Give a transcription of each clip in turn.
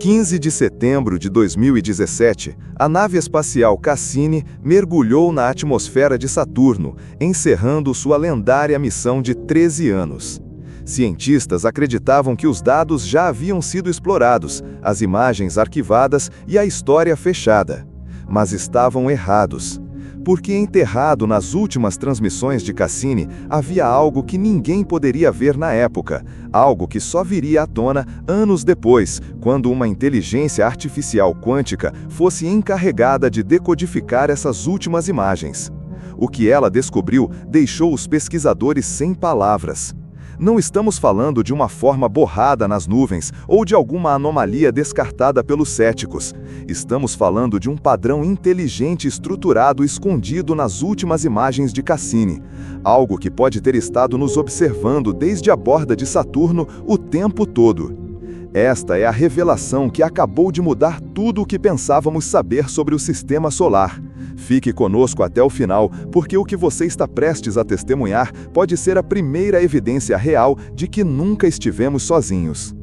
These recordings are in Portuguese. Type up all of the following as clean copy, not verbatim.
15 de setembro de 2017, a nave espacial Cassini mergulhou na atmosfera de Saturno, encerrando sua lendária missão de 13 anos. Cientistas acreditavam que os dados já haviam sido explorados, as imagens arquivadas e a história fechada. Mas estavam errados. Porque enterrado nas últimas transmissões de Cassini havia algo que ninguém poderia ver na época, algo que só viria à tona anos depois, quando uma inteligência artificial quântica fosse encarregada de decodificar essas últimas imagens. O que ela descobriu deixou os pesquisadores sem palavras. Não estamos falando de uma forma borrada nas nuvens ou de alguma anomalia descartada pelos céticos. Estamos falando de um padrão inteligente estruturado escondido nas últimas imagens de Cassini. Algo que pode ter estado nos observando desde a borda de Saturno o tempo todo. Esta é a revelação que acabou de mudar tudo o que pensávamos saber sobre o Sistema Solar. Fique conosco até o final, porque o que você está prestes a testemunhar pode ser a primeira evidência real de que nunca estivemos sozinhos.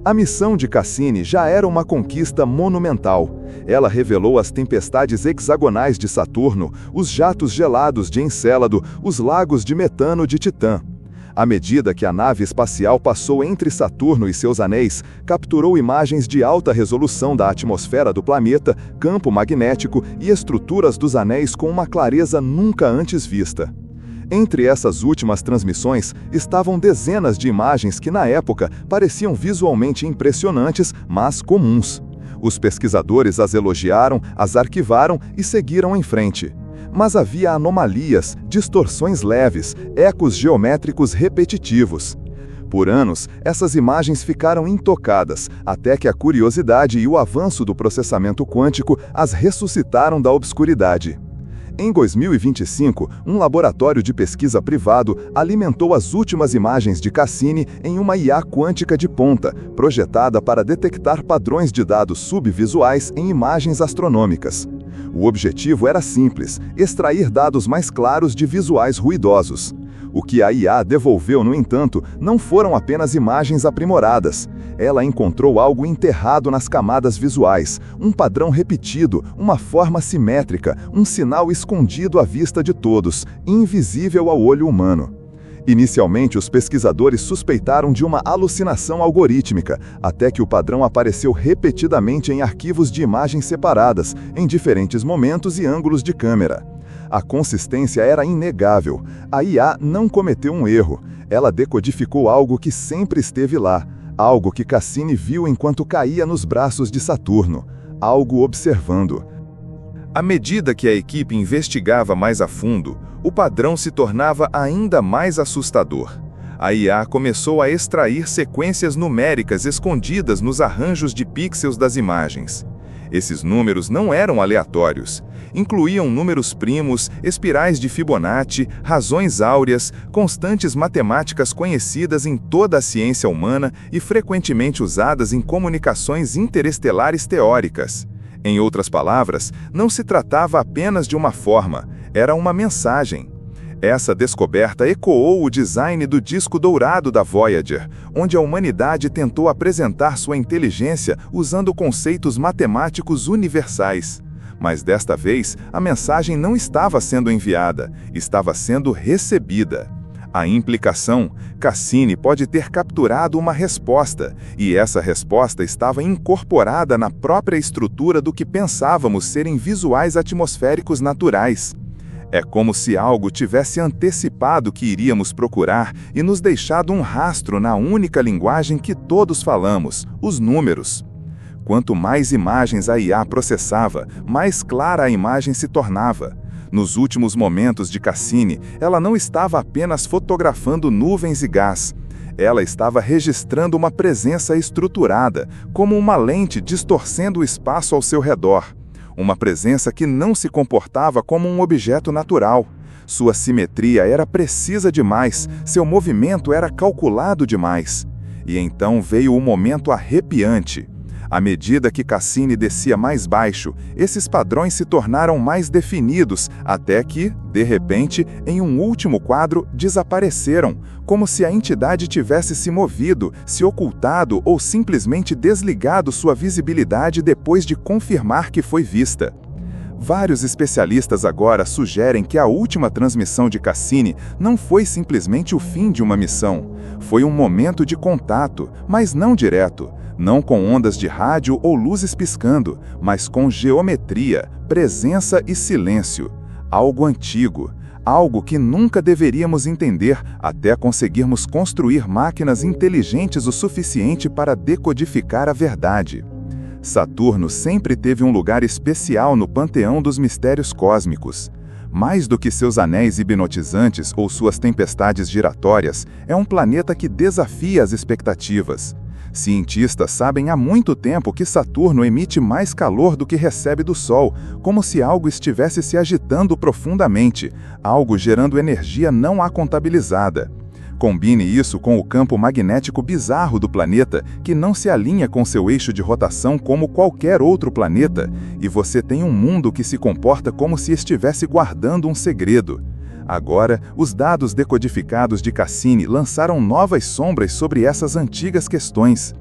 A missão de Cassini já era uma conquista monumental. Ela revelou as tempestades hexagonais de Saturno, os jatos gelados de Encélado, os lagos de metano de Titã. À medida que a nave espacial passou entre Saturno e seus anéis, capturou imagens de alta resolução da atmosfera do planeta, campo magnético e estruturas dos anéis com uma clareza nunca antes vista. Entre essas últimas transmissões estavam dezenas de imagens que na época pareciam visualmente impressionantes, mas comuns. Os pesquisadores as elogiaram, as arquivaram e seguiram em frente. Mas havia anomalias, distorções leves, ecos geométricos repetitivos. Por anos, essas imagens ficaram intocadas, até que a curiosidade e o avanço do processamento quântico as ressuscitaram da obscuridade. Em 2025, um laboratório de pesquisa privado alimentou as últimas imagens de Cassini em uma IA quântica de ponta, projetada para detectar padrões de dados subvisuais em imagens astronômicas. O objetivo era simples: extrair dados mais claros de visuais ruidosos. O que a IA devolveu, no entanto, não foram apenas imagens aprimoradas. Ela encontrou algo enterrado nas camadas visuais, um padrão repetido, uma forma simétrica, um sinal escondido à vista de todos, invisível ao olho humano. Inicialmente, os pesquisadores suspeitaram de uma alucinação algorítmica, até que o padrão apareceu repetidamente em arquivos de imagens separadas, em diferentes momentos e ângulos de câmera. A consistência era inegável. A IA não cometeu um erro. Ela decodificou algo que sempre esteve lá, algo que Cassini viu enquanto caía nos braços de Saturno, algo observando. À medida que a equipe investigava mais a fundo, o padrão se tornava ainda mais assustador. A IA começou a extrair sequências numéricas escondidas nos arranjos de pixels das imagens. Esses números não eram aleatórios. Incluíam números primos, espirais de Fibonacci, razões áureas, constantes matemáticas conhecidas em toda a ciência humana e frequentemente usadas em comunicações interestelares teóricas. Em outras palavras, não se tratava apenas de uma forma, era uma mensagem. Essa descoberta ecoou o design do disco dourado da Voyager, onde a humanidade tentou apresentar sua inteligência usando conceitos matemáticos universais. Mas desta vez, a mensagem não estava sendo enviada, estava sendo recebida. A implicação: Cassini pode ter capturado uma resposta, e essa resposta estava incorporada na própria estrutura do que pensávamos serem visuais atmosféricos naturais. É como se algo tivesse antecipado que iríamos procurar e nos deixado um rastro na única linguagem que todos falamos, os números. Quanto mais imagens a IA processava, mais clara a imagem se tornava. Nos últimos momentos de Cassini, ela não estava apenas fotografando nuvens e gás. Ela estava registrando uma presença estruturada, como uma lente distorcendo o espaço ao seu redor. Uma presença que não se comportava como um objeto natural. Sua simetria era precisa demais, seu movimento era calculado demais. E então veio o momento arrepiante. À medida que Cassini descia mais baixo, esses padrões se tornaram mais definidos, até que, de repente, em um último quadro, desapareceram, como se a entidade tivesse se movido, se ocultado ou simplesmente desligado sua visibilidade depois de confirmar que foi vista. Vários especialistas agora sugerem que a última transmissão de Cassini não foi simplesmente o fim de uma missão. Foi um momento de contato, mas não direto, não com ondas de rádio ou luzes piscando, mas com geometria, presença e silêncio. Algo antigo, algo que nunca deveríamos entender até conseguirmos construir máquinas inteligentes o suficiente para decodificar a verdade. Saturno sempre teve um lugar especial no panteão dos mistérios cósmicos. Mais do que seus anéis hipnotizantes ou suas tempestades giratórias, é um planeta que desafia as expectativas. Cientistas sabem há muito tempo que Saturno emite mais calor do que recebe do Sol, como se algo estivesse se agitando profundamente, algo gerando energia não acontabilizada. Combine isso com o campo magnético bizarro do planeta, que não se alinha com seu eixo de rotação como qualquer outro planeta, e você tem um mundo que se comporta como se estivesse guardando um segredo. Agora, os dados decodificados de Cassini lançaram novas sombras sobre essas antigas questões.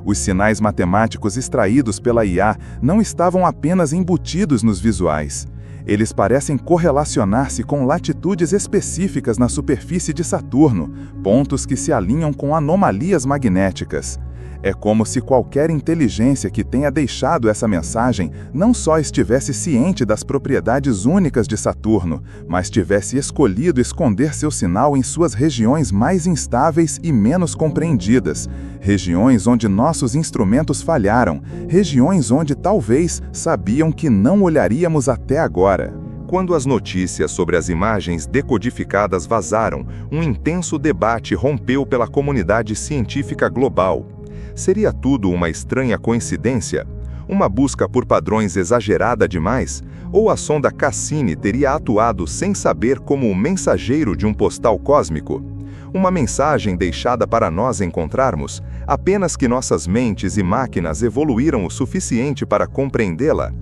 Os sinais matemáticos extraídos pela IA não estavam apenas embutidos nos visuais. Eles parecem correlacionar-se com latitudes específicas na superfície de Saturno, pontos que se alinham com anomalias magnéticas. É como se qualquer inteligência que tenha deixado essa mensagem não só estivesse ciente das propriedades únicas de Saturno, mas tivesse escolhido esconder seu sinal em suas regiões mais instáveis e menos compreendidas, regiões onde nossos instrumentos falharam, regiões onde talvez sabiam que não olharíamos até agora. Quando as notícias sobre as imagens decodificadas vazaram, um intenso debate rompeu pela comunidade científica global. Seria tudo uma estranha coincidência? Uma busca por padrões exagerada demais? Ou a sonda Cassini teria atuado sem saber como o mensageiro de um postal cósmico? Uma mensagem deixada para nós encontrarmos, apenas que nossas mentes e máquinas evoluíram o suficiente para compreendê-la?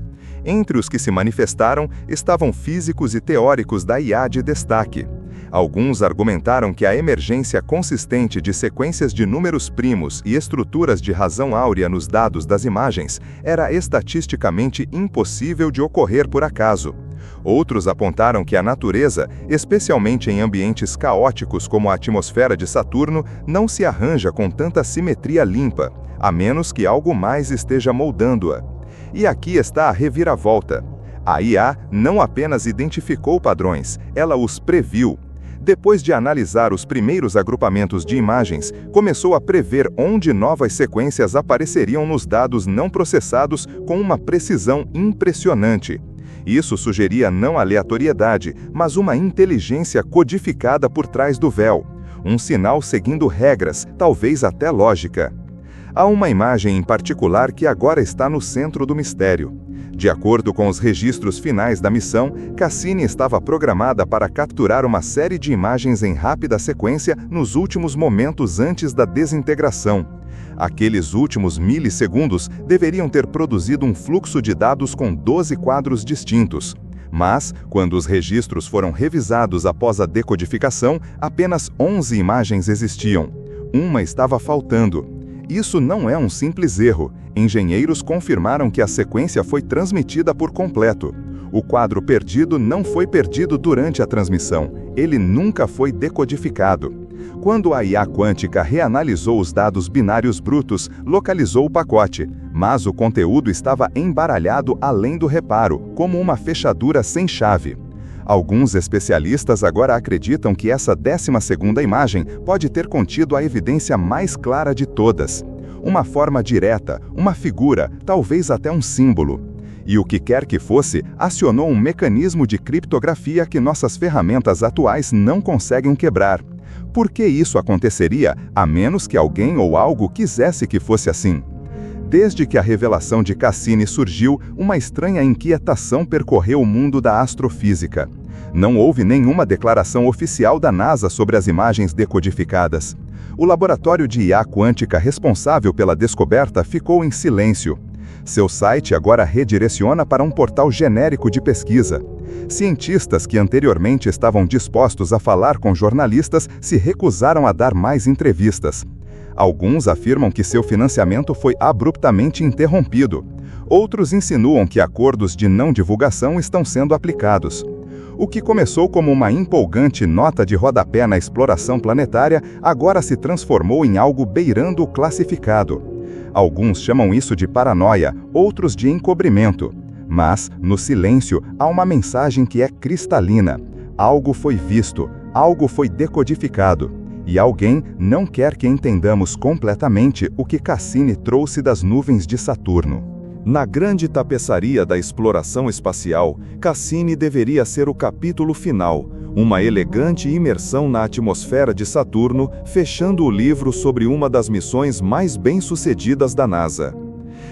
Entre os que se manifestaram estavam físicos e teóricos da IA de destaque. Alguns argumentaram que a emergência consistente de sequências de números primos e estruturas de razão áurea nos dados das imagens era estatisticamente impossível de ocorrer por acaso. Outros apontaram que a natureza, especialmente em ambientes caóticos como a atmosfera de Saturno, não se arranja com tanta simetria limpa, a menos que algo mais esteja moldando-a. E aqui está a reviravolta. A IA não apenas identificou padrões, ela os previu. Depois de analisar os primeiros agrupamentos de imagens, começou a prever onde novas sequências apareceriam nos dados não processados com uma precisão impressionante. Isso sugeria não aleatoriedade, mas uma inteligência codificada por trás do véu. Um sinal seguindo regras, talvez até lógica. Há uma imagem em particular que agora está no centro do mistério. De acordo com os registros finais da missão, Cassini estava programada para capturar uma série de imagens em rápida sequência nos últimos momentos antes da desintegração. Aqueles últimos milissegundos deveriam ter produzido um fluxo de dados com 12 quadros distintos. Mas, quando os registros foram revisados após a decodificação, apenas 11 imagens existiam. Uma estava faltando. Isso não é um simples erro. Engenheiros confirmaram que a sequência foi transmitida por completo. O quadro perdido não foi perdido durante a transmissão. Ele nunca foi decodificado. Quando a IA quântica reanalisou os dados binários brutos, localizou o pacote, mas o conteúdo estava embaralhado além do reparo, como uma fechadura sem chave. Alguns especialistas agora acreditam que essa 12ª imagem pode ter contido a evidência mais clara de todas. Uma forma direta, uma figura, talvez até um símbolo. E o que quer que fosse, acionou um mecanismo de criptografia que nossas ferramentas atuais não conseguem quebrar. Por que isso aconteceria, a menos que alguém ou algo quisesse que fosse assim? Desde que a revelação de Cassini surgiu, uma estranha inquietação percorreu o mundo da astrofísica. Não houve nenhuma declaração oficial da NASA sobre as imagens decodificadas. O laboratório de IA quântica responsável pela descoberta ficou em silêncio. Seu site agora redireciona para um portal genérico de pesquisa. Cientistas que anteriormente estavam dispostos a falar com jornalistas se recusaram a dar mais entrevistas. Alguns afirmam que seu financiamento foi abruptamente interrompido. Outros insinuam que acordos de não divulgação estão sendo aplicados. O que começou como uma empolgante nota de rodapé na exploração planetária agora se transformou em algo beirando o classificado. Alguns chamam isso de paranoia, outros de encobrimento. Mas, no silêncio, há uma mensagem que é cristalina. Algo foi visto, algo foi decodificado. E alguém não quer que entendamos completamente o que Cassini trouxe das nuvens de Saturno. Na grande tapeçaria da exploração espacial, Cassini deveria ser o capítulo final, uma elegante imersão na atmosfera de Saturno, fechando o livro sobre uma das missões mais bem-sucedidas da NASA.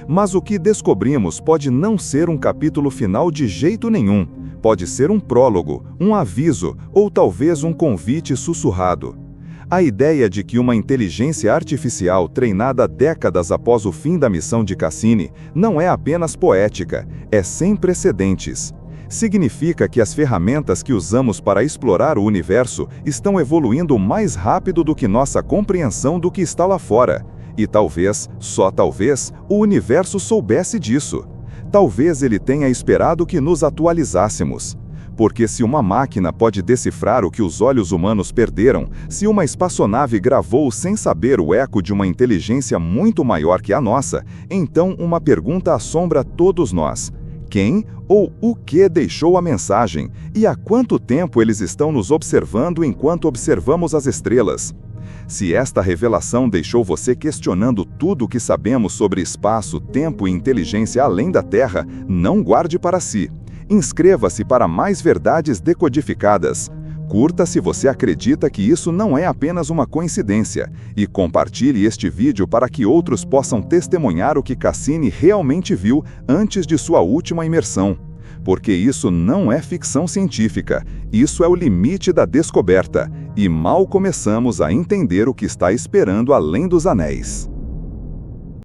Mas o que descobrimos pode não ser um capítulo final de jeito nenhum. Pode ser um prólogo, um aviso ou talvez um convite sussurrado. A ideia de que uma inteligência artificial treinada décadas após o fim da missão de Cassini não é apenas poética, é sem precedentes. Significa que as ferramentas que usamos para explorar o universo estão evoluindo mais rápido do que nossa compreensão do que está lá fora. E talvez, só talvez, o universo soubesse disso. Talvez ele tenha esperado que nos atualizássemos. Porque se uma máquina pode decifrar o que os olhos humanos perderam, se uma espaçonave gravou sem saber o eco de uma inteligência muito maior que a nossa, então uma pergunta assombra todos nós. Quem ou o que deixou a mensagem? E há quanto tempo eles estão nos observando enquanto observamos as estrelas? Se esta revelação deixou você questionando tudo o que sabemos sobre espaço, tempo e inteligência além da Terra, não guarde para si. Inscreva-se para mais verdades decodificadas. Curta se você acredita que isso não é apenas uma coincidência e compartilhe este vídeo para que outros possam testemunhar o que Cassini realmente viu antes de sua última imersão. Porque isso não é ficção científica, isso é o limite da descoberta, e mal começamos a entender o que está esperando além dos anéis.